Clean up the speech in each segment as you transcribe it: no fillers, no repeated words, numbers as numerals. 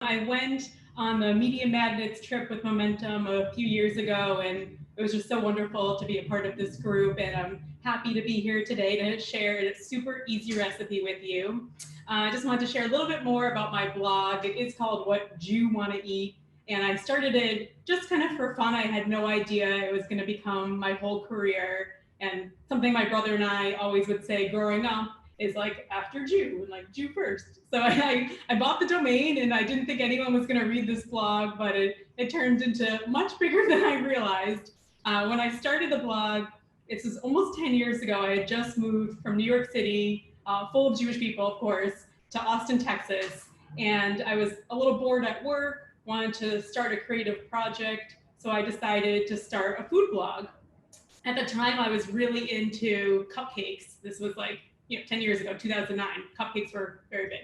I went on the Media Magnets trip with Momentum a few years ago, and it was just so wonderful to be a part of this group. And I'm happy to be here today to share a super easy recipe with you. I just wanted to share a little bit more about my blog. It is called What Jew Want to Eat. And I started it just kind of for fun. I had no idea it was going to become my whole career. And something my brother and I always would say growing up is like after Jew, and like Jew first. So I bought the domain and I didn't think anyone was going to read this blog, but it turned into much bigger than I realized. When I started the blog, this was almost 10 years ago. I had just moved from New York City, full of Jewish people, of course, to Austin, Texas. And I was a little bored at work, wanted to start a creative project. So I decided to start a food blog. At the time, I was really into cupcakes. This was like 10 years ago, 2009, cupcakes were very big.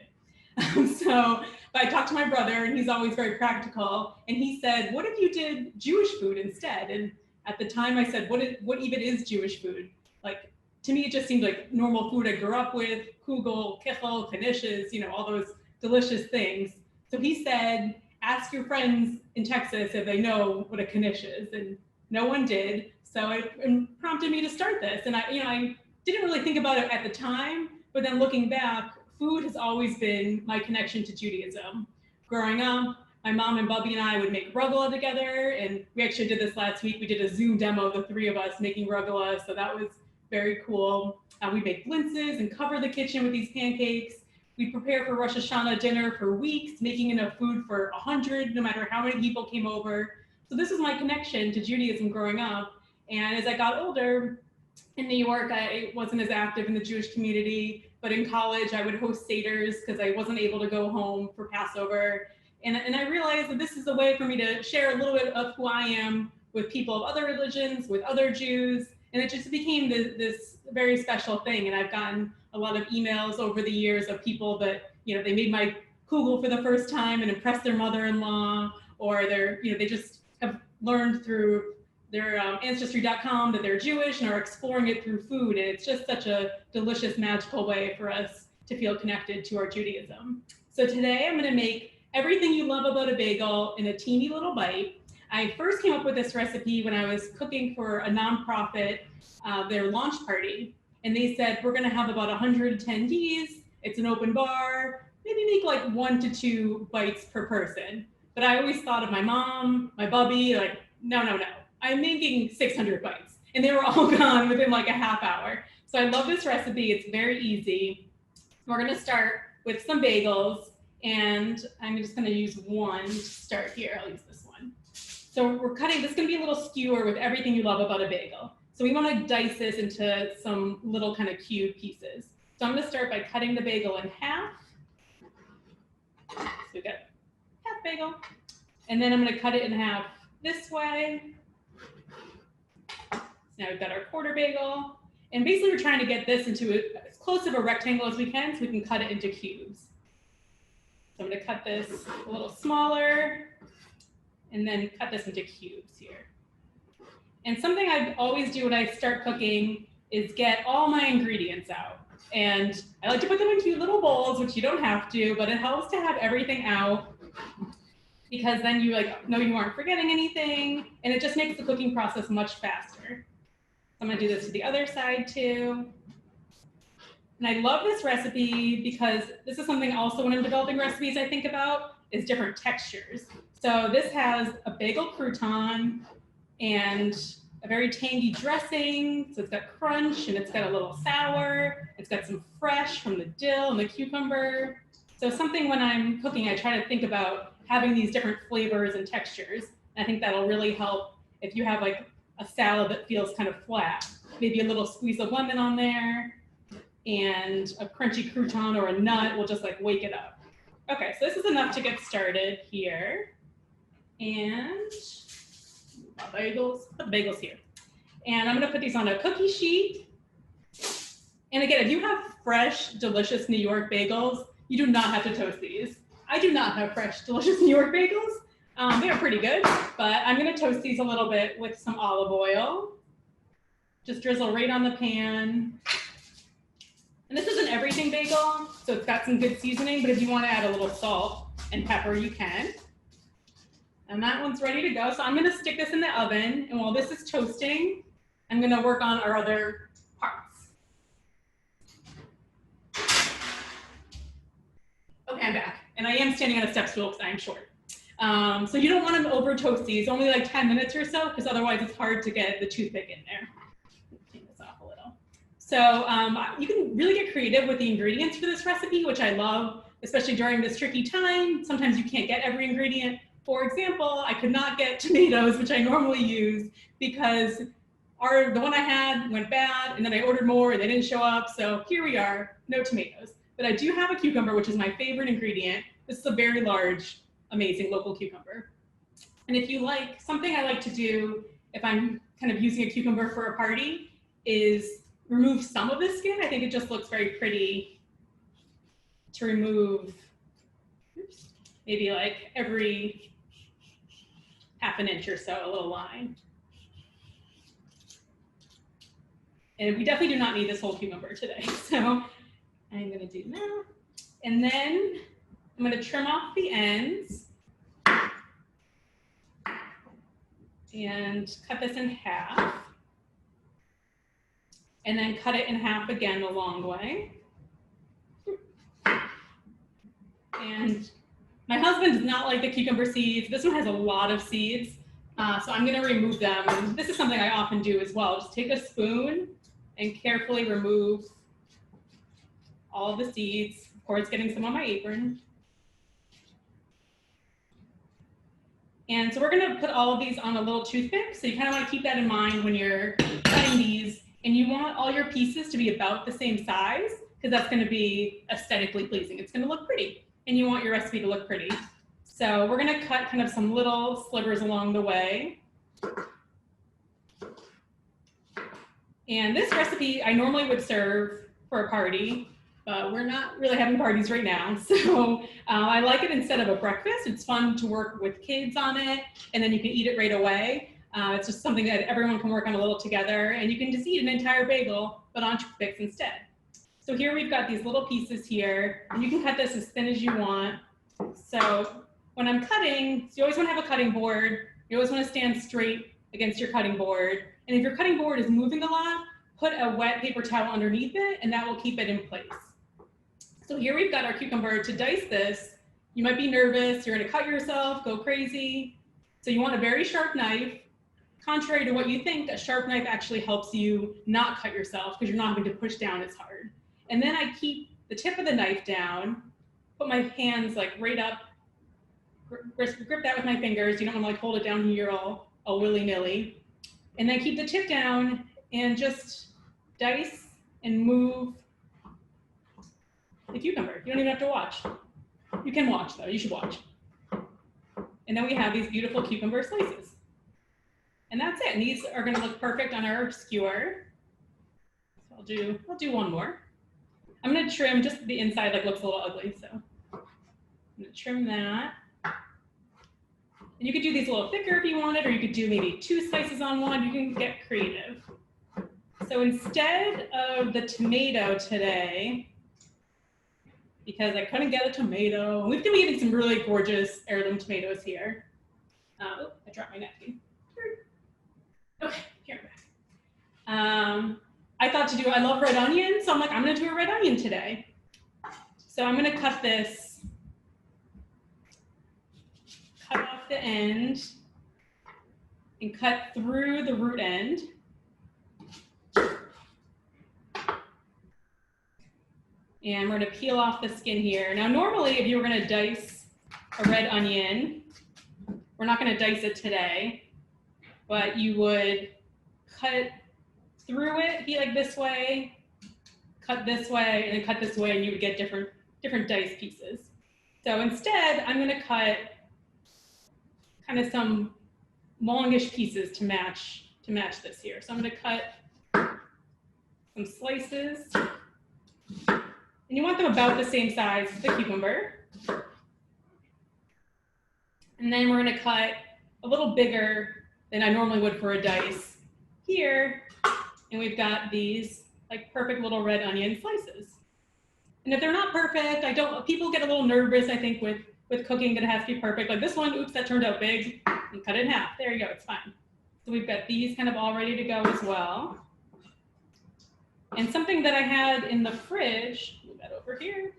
But I talked to my brother, and he's always very practical. And he said, "What if you did Jewish food instead?" And at the time, I said, "What even is Jewish food?" Like to me, it just seemed like normal food I grew up with: kugel, kichel, knishes, all those delicious things. So he said, "Ask your friends in Texas if they know what a knish is," and no one did. So it prompted me to start this, and I didn't really think about it at the time, but then looking back, food has always been my connection to Judaism. Growing up, my mom and Bubby and I would make rugelach together, and we actually did this last week. We did a Zoom demo, the three of us making rugelach, so that was very cool. We make blintzes and cover the kitchen with these pancakes. We prepare for Rosh Hashanah dinner for weeks, making enough food for 100, no matter how many people came over. So this was my connection to Judaism growing up. And as I got older, in New York, I wasn't as active in the Jewish community, but in college, I would host seders because I wasn't able to go home for Passover. And I realized that this is a way for me to share a little bit of who I am with people of other religions, with other Jews, and it just became this very special thing. And I've gotten a lot of emails over the years of people that, they made my kugel for the first time and impressed their mother-in-law, or they just have learned through their ancestry.com that they're Jewish and are exploring it through food. And it's just such a delicious, magical way for us to feel connected to our Judaism. So today I'm going to make everything you love about a bagel in a teeny little bite. I first came up with this recipe when I was cooking for a nonprofit, their launch party. And they said, we're going to have about 100 attendees. It's an open bar. Maybe make like 1 to 2 bites per person. But I always thought of my mom, my Bubby, like, no. I'm making 600 bites, and they were all gone within like a half hour. So I love this recipe. It's very easy. We're going to start with some bagels, and I'm just going to use one to start here. I'll use this one. So we're cutting, this is going to be a little skewer with everything you love about a bagel. So we want to dice this into some little kind of cube pieces. So I'm going to start by cutting the bagel in half. So we got half bagel, and then I'm going to cut it in half this way. Now we've got our quarter bagel, and basically we're trying to get this into as close of a rectangle as we can so we can cut it into cubes. So I'm going to cut this a little smaller and then cut this into cubes here. And something I always do when I start cooking is get all my ingredients out. And I like to put them in cute little bowls, which you don't have to, but it helps to have everything out because then you know you aren't forgetting anything, and it just makes the cooking process much faster. I'm going to do this to the other side too. And I love this recipe because this is something also when I'm developing recipes I think about is different textures. So this has a bagel crouton and a very tangy dressing. So it's got crunch and it's got a little sour. It's got some fresh from the dill and the cucumber. So something when I'm cooking, I try to think about having these different flavors and textures. And I think that'll really help if you have like a salad that feels kind of flat. Maybe a little squeeze of lemon on there, and a crunchy crouton or a nut will just like wake it up. Okay, so this is enough to get started here. And bagels, put the bagels here. And I'm gonna put these on a cookie sheet. And again, if you have fresh, delicious New York bagels, you do not have to toast these. I do not have fresh, delicious New York bagels. They are pretty good, but I'm gonna toast these a little bit with some olive oil. Just drizzle right on the pan. And this is an everything bagel, so it's got some good seasoning, but if you wanna add a little salt, and pepper you can. And that one's ready to go. So I'm gonna stick this in the oven, and while this is toasting, I'm gonna work on our other parts. Okay, I'm back. And I am standing on a step stool because I am short. So you don't want to over toast these, only like 10 minutes or so, because otherwise it's hard to get the toothpick in there. Clean this off a little. So you can really get creative with the ingredients for this recipe, which I love, especially during this tricky time. Sometimes you can't get every ingredient. For example, I could not get tomatoes, which I normally use, because the one I had went bad, and then I ordered more and they didn't show up. So here we are, no tomatoes. But I do have a cucumber, which is my favorite ingredient. This is a very large, amazing local cucumber. And if you like, something I like to do if I'm kind of using a cucumber for a party is remove some of the skin. I think it just looks very pretty to remove, oops, maybe like every half an inch or so, a little line. And we definitely do not need this whole cucumber today. So I'm gonna do that. And then I'm gonna trim off the ends and cut this in half. And then cut it in half again the long way. And my husband does not like the cucumber seeds. This one has a lot of seeds, so I'm gonna remove them. And this is something I often do as well. Just take a spoon and carefully remove all of the seeds. Of course, getting some on my apron. And so we're gonna put all of these on a little toothpick. So you kind of wanna keep that in mind when you're cutting these, and you want all your pieces to be about the same size, because that's gonna be aesthetically pleasing. It's gonna look pretty, and you want your recipe to look pretty. So we're gonna cut kind of some little slivers along the way. And this recipe I normally would serve for a party, but we're not really having parties right now. So I like it instead of a breakfast. It's fun to work with kids on it, and then you can eat it right away. It's just something that everyone can work on a little together, and you can just eat an entire bagel, but on toothpicks instead. So here we've got these little pieces here, and you can cut this as thin as you want. So when I'm cutting, so you always want to have a cutting board. You always want to stand straight against your cutting board. And if your cutting board is moving a lot, put a wet paper towel underneath it, and that will keep it in place. So here we've got our cucumber. To dice this, you might be nervous, you're gonna cut yourself, go crazy. So you want a very sharp knife. Contrary to what you think, a sharp knife actually helps you not cut yourself because you're not having to push down as hard. And then I keep the tip of the knife down, put my hands like right up, grip that with my fingers. You don't wanna like hold it down here all willy-nilly. And then keep the tip down and just dice and move the cucumber. You don't even have to watch. You can watch though, you should watch. And then we have these beautiful cucumber slices. And that's it. And these are gonna look perfect on our skewer. So I'll do one more. I'm gonna trim just the inside, like looks a little ugly. So I'm gonna trim that. And you could do these a little thicker if you wanted, or you could do maybe 2 slices on one. You can get creative. So instead of the tomato today, because I couldn't get a tomato, and we've been eating some really gorgeous heirloom tomatoes here. Oh, I dropped my napkin. Okay, here I'm back. I thought I love red onion, so I'm like, I'm gonna do a red onion today. So I'm gonna cut off the end and cut through the root end. And we're gonna peel off the skin here. Now, normally if you were gonna dice a red onion, we're not gonna dice it today, but you would cut through it, be like this way, cut this way, and then cut this way, and you would get different dice pieces. So instead, I'm gonna cut kind of some longish pieces to match this here. So I'm gonna cut some slices, and you want them about the same size as the cucumber. And then we're gonna cut a little bigger than I normally would for a dice here. And we've got these like perfect little red onion slices. And if they're not perfect, people get a little nervous, I think, with with cooking that it has to be perfect. Like this one, oops, that turned out big, and cut it in half. There you go, it's fine. So we've got these kind of all ready to go as well. And something that I had in the fridge, move that over here,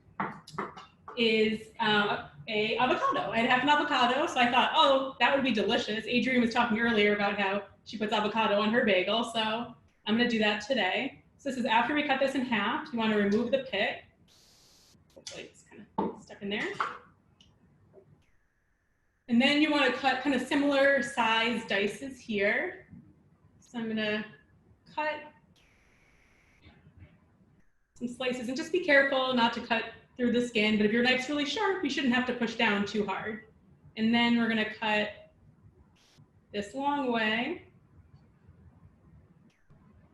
is a avocado. I have an avocado, so I thought, oh, that would be delicious. Adrienne was talking earlier about how she puts avocado on her bagel, so I'm gonna do that today. So this is after we cut this in half. You wanna remove the pit. Hopefully it's kind of stuck in there. And then you wanna cut kind of similar size dices here. So I'm gonna cut some slices, and just be careful not to cut through the skin, but if your knife's really sharp, you shouldn't have to push down too hard. And then we're gonna cut this long way.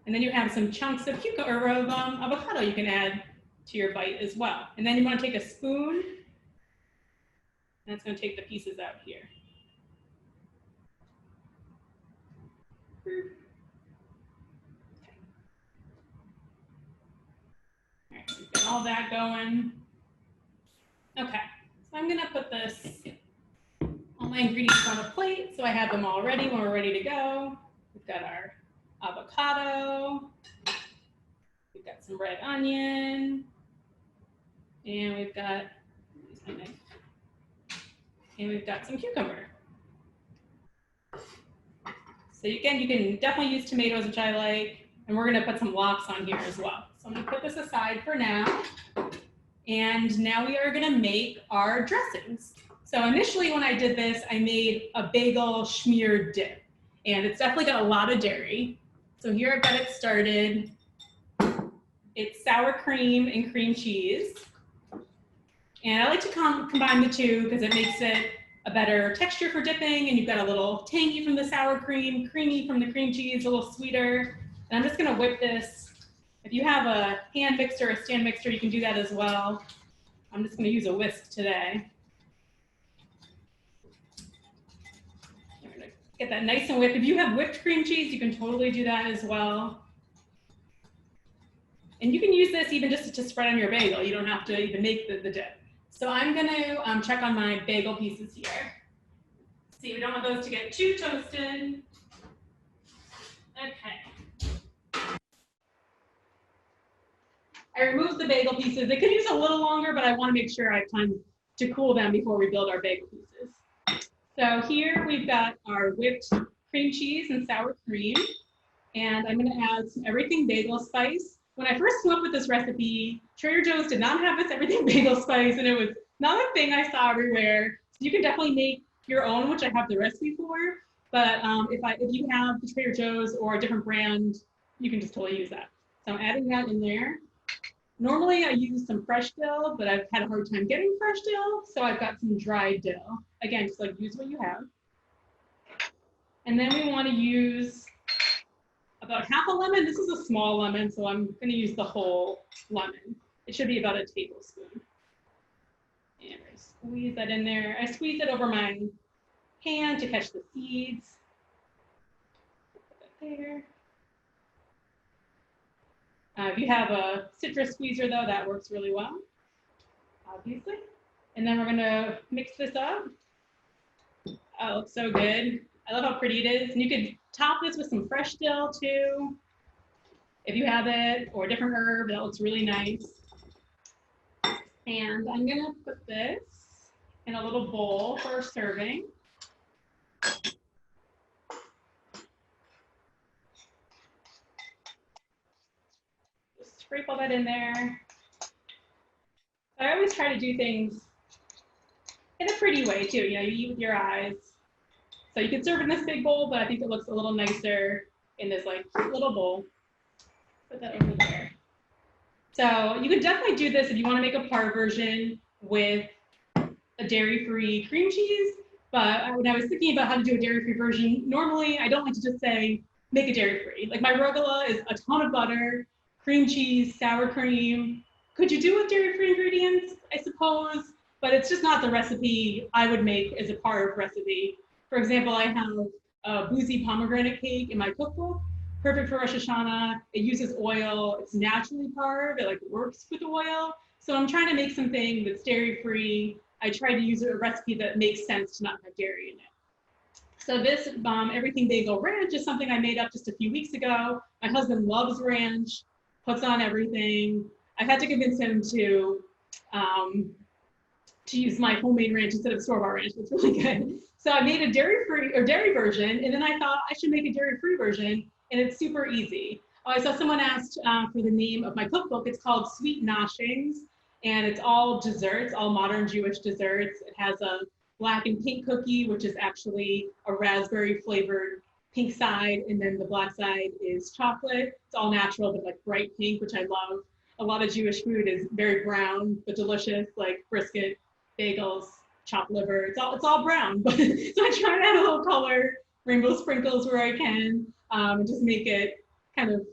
And then you have some chunks of avocado you can add to your bite as well. And then you wanna take a spoon, and it's gonna take the pieces out here. All right, we've got all that going. Okay, so I'm gonna put all my ingredients on a plate so I have them all ready when we're ready to go. We've got our avocado, we've got some red onion, and we've got, some cucumber. So again, you can definitely use tomatoes, which I like, and we're gonna put some lox on here as well. So I'm gonna put this aside for now. And now we are gonna make our dressings. So initially when I did this, I made a bagel schmear dip, and it's definitely got a lot of dairy. So here I've got it started. It's sour cream and cream cheese. And I like to combine the two because it makes it a better texture for dipping, and you've got a little tangy from the sour cream, creamy from the cream cheese, a little sweeter. And I'm just gonna whip this. If you have a hand mixer or a stand mixer, you can do that as well. I'm just gonna use a whisk today. I'm gonna get that nice and whipped. If you have whipped cream cheese, you can totally do that as well. And you can use this even just to spread on your bagel. You don't have to even make the dip. So I'm gonna check on my bagel pieces here. See, we don't want those to get too toasted. Okay. I removed the bagel pieces. They could use a little longer, but I want to make sure I have time to cool them before we build our bagel pieces. So here we've got our whipped cream cheese and sour cream, and I'm going to add some everything bagel spice. When I first came up with this recipe, Trader Joe's did not have this everything bagel spice, and it was not a thing I saw everywhere. So you can definitely make your own, which I have the recipe for. But if you have the Trader Joe's or a different brand, you can just totally use that. So I'm adding that in there. Normally I use some fresh dill, but I've had a hard time getting fresh dill, so I've got some dried dill. Again, just like use what you have. And then we want to use about half a lemon. This is a small lemon, so I'm going to use the whole lemon. It should be about a tablespoon. And I squeeze that in there. I squeeze it over my hand to catch the seeds. Put that there. If you have a citrus squeezer, though, that works really well, obviously. And then we're going to mix this up. Oh, it looks so good. I love how pretty it is. And you could top this with some fresh dill, too, if you have it, or a different herb. That looks really nice. And I'm going to put this in a little bowl for serving. Sprinkle that in there. I always try to do things in a pretty way too. You know, you eat with your eyes. So you can serve in this big bowl, but I think it looks a little nicer in this like little bowl. Put that over there. So you could definitely do this if you want to make a par version with a dairy-free cream cheese. But when I was thinking about how to do a dairy-free version, normally I don't like to just say make a dairy-free. Like my rugelach is a ton of butter, cream cheese, sour cream. Could you do with dairy-free ingredients? I suppose, but it's just not the recipe I would make as a parve recipe. For example, I have a boozy pomegranate cake in my cookbook, perfect for Rosh Hashanah. It uses oil. It's naturally parve. It like works with oil. So I'm trying to make something that's dairy-free. I try to use a recipe that makes sense to not have dairy in it. So this everything bagel ranch is something I made up just a few weeks ago. My husband loves ranch, puts on everything. I had to convince him to use my homemade ranch instead of store-bought ranch. It's really good. So I made a dairy-free or dairy version, and then I thought I should make a dairy-free version, and it's super easy. I saw someone asked for the name of my cookbook. It's called Sweet Noshings, and it's all desserts, all modern Jewish desserts. It has a black and pink cookie, which is actually a raspberry flavored pink side, and then the black side is chocolate. It's all natural, but like bright pink, which I love. A lot of Jewish food is very brown, but delicious, like brisket, bagels, chopped liver. It's all brown, but so I try to add a little color, rainbow sprinkles where I can, and just make it kind of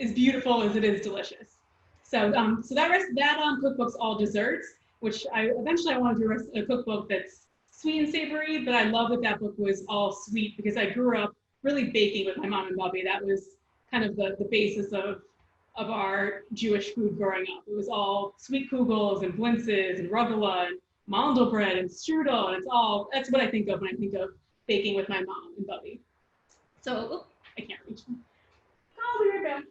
as beautiful as it is delicious. So that cookbook's all desserts, which I eventually want to do a cookbook that's sweet and savory, but I love that book was all sweet because I grew up really baking with my mom and Bubby. That was kind of the basis of our Jewish food growing up. It was all sweet kugels and blintzes and rugula and mandelbread and strudel, and that's what I think of when I think of baking with my mom and Bubby. So, I can't reach them. I'll be right back.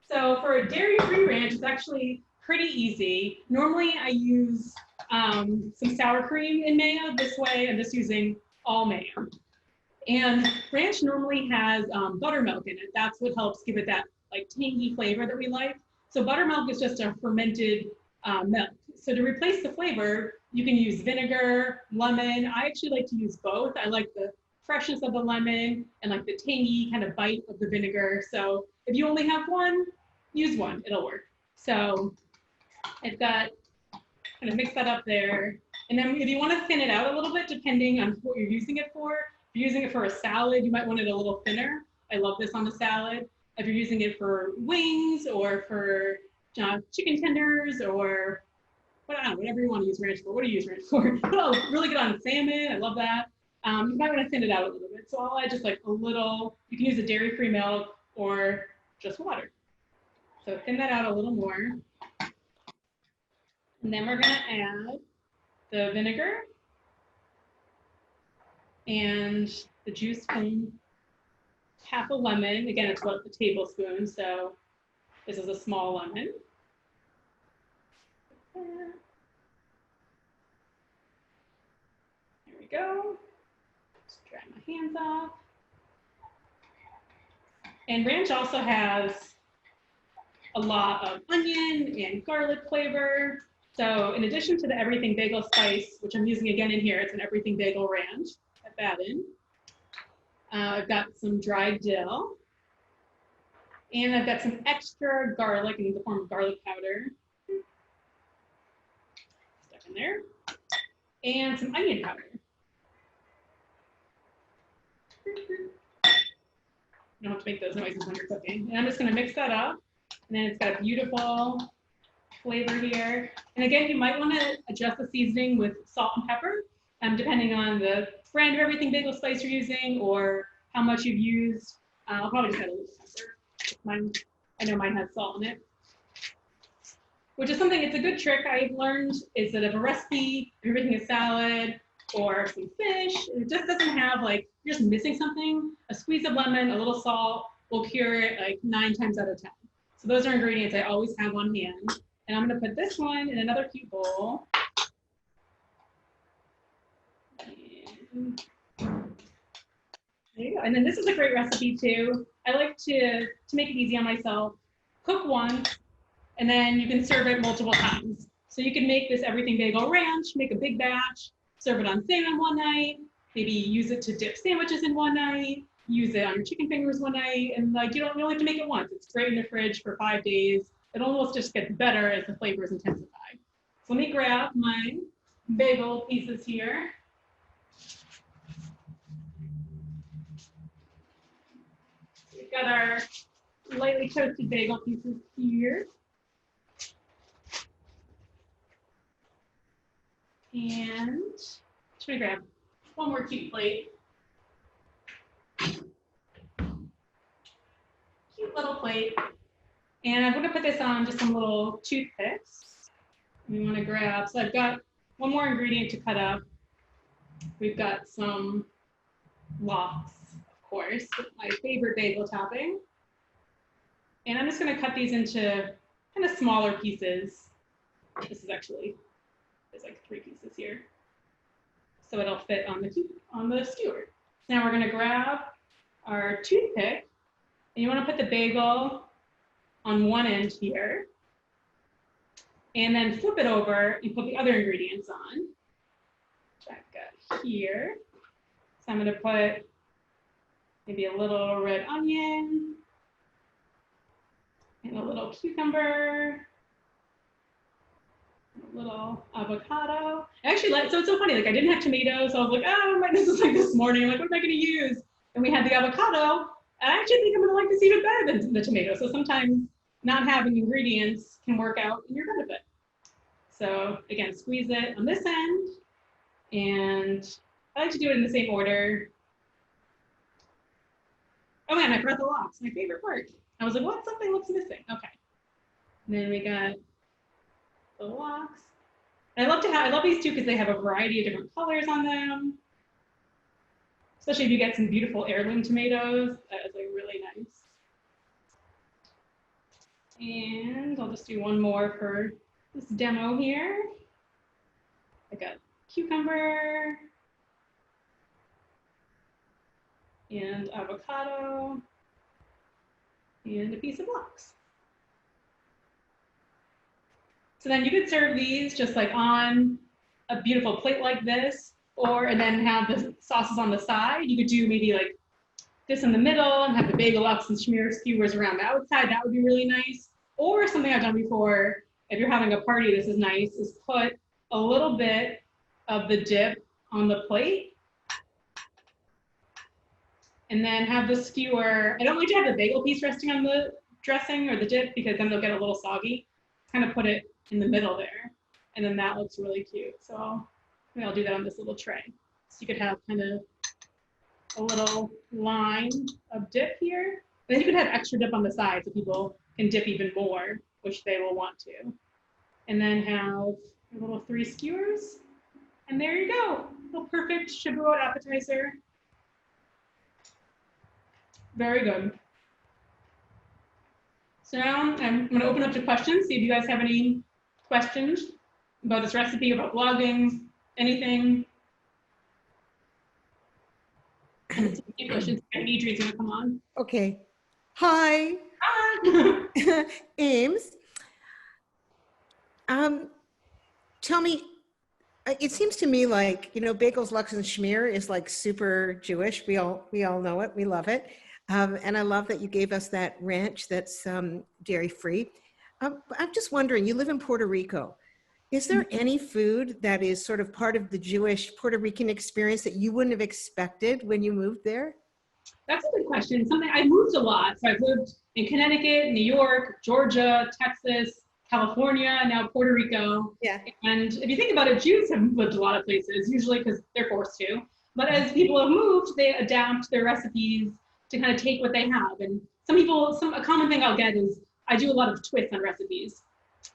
So for a dairy-free ranch, it's actually pretty easy. Normally I use some sour cream in mayo. This way I'm just using all mayo. And ranch normally has buttermilk in it. That's what helps give it that like tangy flavor that we like. So buttermilk is just a fermented milk. So to replace the flavor, you can use vinegar, lemon. I actually like to use both. I like the freshness of the lemon and like the tangy kind of bite of the vinegar. So if you only have one, use one, it'll work. So I've got, kind of mix that up there. And then if you want to thin it out a little bit, depending on what you're using it for, if you're using it for a salad, you might want it a little thinner. I love this on a salad. If you're using it for wings or for chicken tenders or whatever you want to use ranch for. What do you use ranch for? Oh, really good on salmon. I love that. You might want to thin it out a little bit. So I'll add just like a little, you can use a dairy-free milk or just water. So thin that out a little more. And then we're going to add the vinegar and the juice from half a lemon. Again, it's about a tablespoon, so this is a small lemon. There we go. Just dry my hands off. And ranch also has a lot of onion and garlic flavor. So in addition to the everything bagel spice, which I'm using again in here, it's an everything bagel ranch. Put that in. I've got some dried dill. And I've got some extra garlic in the form of garlic powder. Stuck in there. And some onion powder. You don't have to make those noises when you're cooking. And I'm just going to mix that up. And then it's got a beautiful flavor here. And again, you might want to adjust the seasoning with salt and pepper, depending on the brand of everything bagel spice you're using or how much you've used. I'll probably just add a little pepper. I know mine has salt in it. Which is something, it's a good trick I've learned, is that if a recipe, if you're making a salad or some fish, it just doesn't have like, you're just missing something, a squeeze of lemon, a little salt will cure it like 9 times out of 10. So those are ingredients I always have on hand. And I'm going to put this one in another cute bowl. And there you go. And then this is a great recipe too. I like to make it easy on myself. Cook once, and then you can serve it multiple times. So you can make this everything bagel ranch, make a big batch, serve it on salmon one night, maybe use it to dip sandwiches in one night, use it on your chicken fingers one night, and like you don't really have to make it once. It's great in the fridge for 5 days. It almost just gets better as the flavors intensify. So let me grab my bagel pieces here. We've got our lightly toasted bagel pieces here. And just gonna grab one more cute plate. Cute little plate. And I'm gonna put this on just some little toothpicks. we want to grab, so I've got one more ingredient to cut up. We've got some lox, of course, my favorite bagel topping. And I'm just going to cut these into kind of smaller pieces. This is actually, there's like 3 pieces here. So it'll fit on the skewer. Now we're going to grab our toothpick, and you want to put the bagel on one end here, and then flip it over and put the other ingredients on. Which I've got here. So I'm going to put maybe a little red onion and a little cucumber, a little avocado. Actually, so it's so funny, like I didn't have tomatoes, so I was like, oh, this is like this morning, like what am I gonna use? And we had the avocado, and I actually think I'm gonna like this even better than the tomato. So sometimes not having ingredients can work out in your benefit. So again, squeeze it on this end, and I like to do it in the same order. Oh man, I forgot the lox, my favorite part. I was like, what? Something looks missing. Okay. And then we got the lox. And I love these too because they have a variety of different colors on them. Especially if you get some beautiful heirloom tomatoes, that is like really nice. And I'll just do one more for this demo here. I got cucumber and avocado and a piece of lox. So then you could serve these just like on a beautiful plate like this, and then have the sauces on the side. You could do maybe like this in the middle and have the bagel lox and schmear skewers around the outside. That would be really nice. Or something I've done before, if you're having a party, this is nice, is put a little bit of the dip on the plate. And then have the skewer. I don't like to have the bagel piece resting on the dressing or the dip because then they'll get a little soggy. Kind of put it in the middle there. And then that looks really cute. So maybe I'll do that on this little tray. So you could have kind of a little line of dip here. And then you could have extra dip on the side so people can dip even more, which they will want to. And then have your little 3 skewers. And there you go. A perfect Shavuot appetizer. Very good. So now I'm going to open up to questions, see if you guys have any questions about this recipe, about blogging, anything. Any questions? Adrian's going to come on. Okay. Hi. Hi. Ames. Tell me, it seems to me like, Bagels, Lux, and Schmear is like super Jewish. We all know it. We love it. And I love that you gave us that ranch that's dairy-free. I'm just wondering, you live in Puerto Rico. Is there any food that is sort of part of the Jewish Puerto Rican experience that you wouldn't have expected when you moved there? That's a good question. I moved a lot. So I've lived in Connecticut, New York, Georgia, Texas, California, now Puerto Rico. Yeah. And if you think about it, Jews have lived a lot of places, usually because they're forced to. But as people have moved, they adapt their recipes to kind of take what they have. And a common thing I'll get is I do a lot of twists on recipes.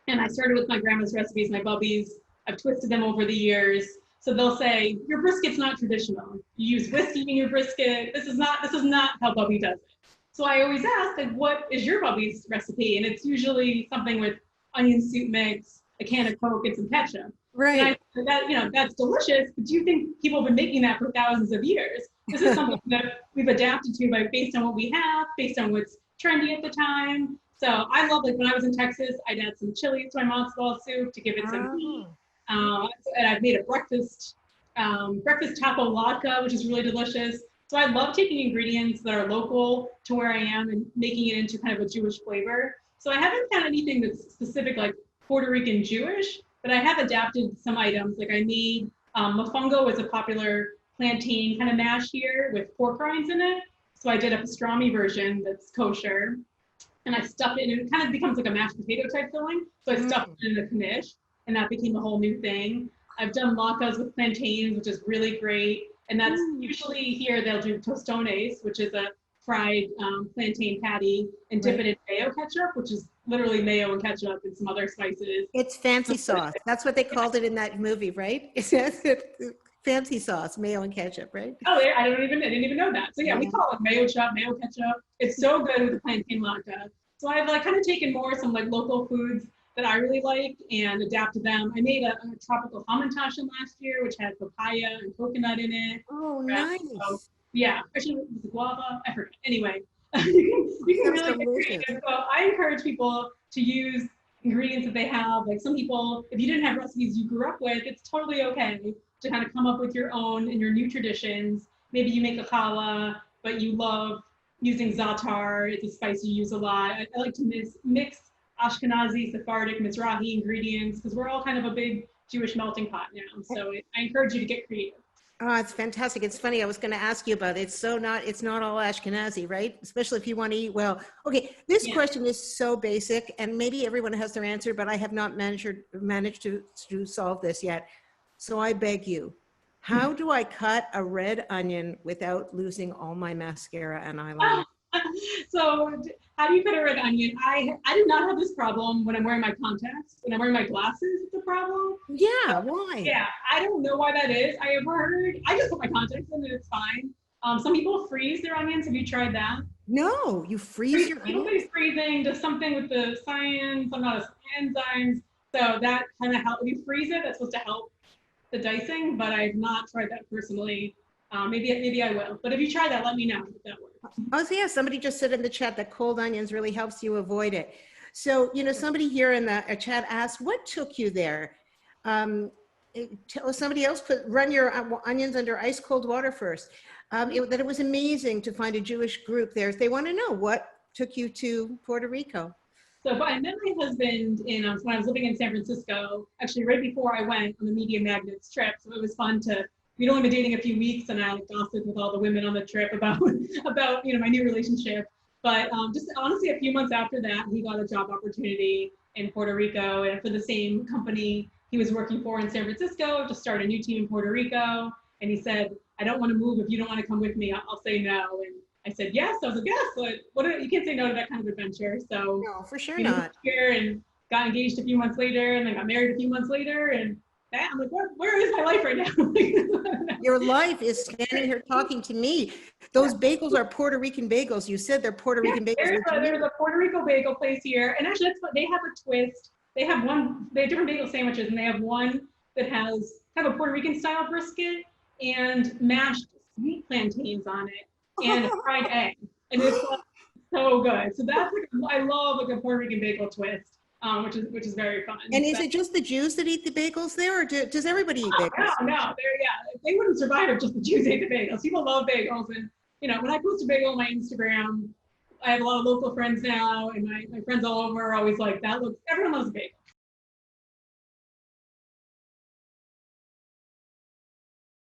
And I started with my grandma's recipes, my bubbies. I've twisted them over the years. So they'll say, your brisket's not traditional. You use whiskey in your brisket. This is not how Bubby does it. So I always ask, like, what is your Bubby's recipe? And it's usually something with onion soup mix, a can of Coke, and some ketchup. Right. And that's delicious, but do you think people have been making that for thousands of years? This is something that we've adapted to based on what we have, based on what's trendy at the time. So I love, like when I was in Texas, I'd add some chili to my matzo ball soup to give it some heat. And I've made a breakfast taco latke, which is really delicious. So I love taking ingredients that are local to where I am and making it into kind of a Jewish flavor. So I haven't found anything that's specific like Puerto Rican Jewish, but I have adapted some items. Like I made mofongo is a popular plantain kind of mash here with pork rinds in it. So I did a pastrami version that's kosher. And I stuffed it, and it kind of becomes like a mashed potato type filling. So I stuffed it in a knish, and that became a whole new thing. I've done latkes with plantains, which is really great. And that's usually here they'll do tostones, which is a fried plantain patty, and dip it in mayo ketchup, which is literally mayo and ketchup and some other spices. It's fancy sauce. That's what they called it in that movie, right? It says fancy sauce, mayo and ketchup, right? Oh, I didn't even know that. So yeah, we call it mayo chop, mayo ketchup. It's so good with the plantain latke. So I've like kind of taken more some like local foods that I really like and adapted them. I made a tropical hamantaschen last year, which had papaya and coconut in it. Oh, Right? So, nice. yeah, actually, was it guava? I forget. Anyway, you can Sounds really get delicious. creative. So I encourage people to use ingredients that they have. Like some people, if you didn't have recipes you grew up with, it's totally okay to kind of come up with your own and your new traditions. Maybe you make a challah, but you love using za'atar. It's a spice you use a lot. I like to mix Ashkenazi, Sephardic, Mizrahi ingredients because we're all kind of a big Jewish melting pot now. So I encourage you to get creative. Oh, it's fantastic. It's funny. I was going to ask you about it. It's not all Ashkenazi, right? Especially if you want to eat well. Okay. This question is so basic and maybe everyone has their answer, but I have not managed to solve this yet. So I beg you, how do I cut a red onion without losing all my mascara and eyeliner? So how do you cut a red onion? I do not have this problem when I'm wearing my contacts. When I'm wearing my glasses, it's a problem. Yeah, why? Yeah, I don't know why that is. I have heard, I just put my contacts in and it's fine. Some people freeze their onions. Have you tried that? No, you freeze your People onions? say freezing does something with the science. I'm not a enzymes. So that kind of helps. If you freeze it, that's supposed to help the dicing, but I've not tried that personally. Maybe I will. But if you try that, let me know if that works. Oh, so yeah, somebody just said in the chat that cold onions really helps you avoid it. So, somebody here in the chat asked, what took you there? Somebody else run your onions under ice cold water first. That it was amazing to find a Jewish group there. They want to know what took you to Puerto Rico. So I met my husband when I was living in San Francisco, actually right before I went on the Media Magnets trip. So it was fun we'd only been dating a few weeks and I gossiped with all the women on the trip about my new relationship. But just honestly, a few months after that, he got a job opportunity in Puerto Rico and for the same company he was working for in San Francisco to start a new team in Puerto Rico. And he said, I don't want to move. If you don't want to come with me, I'll say no. And I said, yes. I was like, yes, but you can't say no to that kind of adventure. So no, for sure we not. Here and got engaged a few months later and then got married a few months later. And I'm like, where is my life right now? Your life is standing here talking to me. Those bagels are Puerto Rican bagels. You said they're Puerto Rican bagels. There's a Puerto Rico bagel place here. And actually, they have a twist. They have different bagel sandwiches, and they have one that has kind of a Puerto Rican style brisket and mashed sweet plantains on it and a fried egg. And it's like, so good. So that's I love a Puerto Rican bagel twist. Which is very fun. And is it just the Jews that eat the bagels there, or does everybody eat bagels? No, they wouldn't survive if just the Jews ate the bagels. People love bagels, and when I post a bagel on my Instagram, I have a lot of local friends now, and my friends all over are always like, everyone loves a bagel.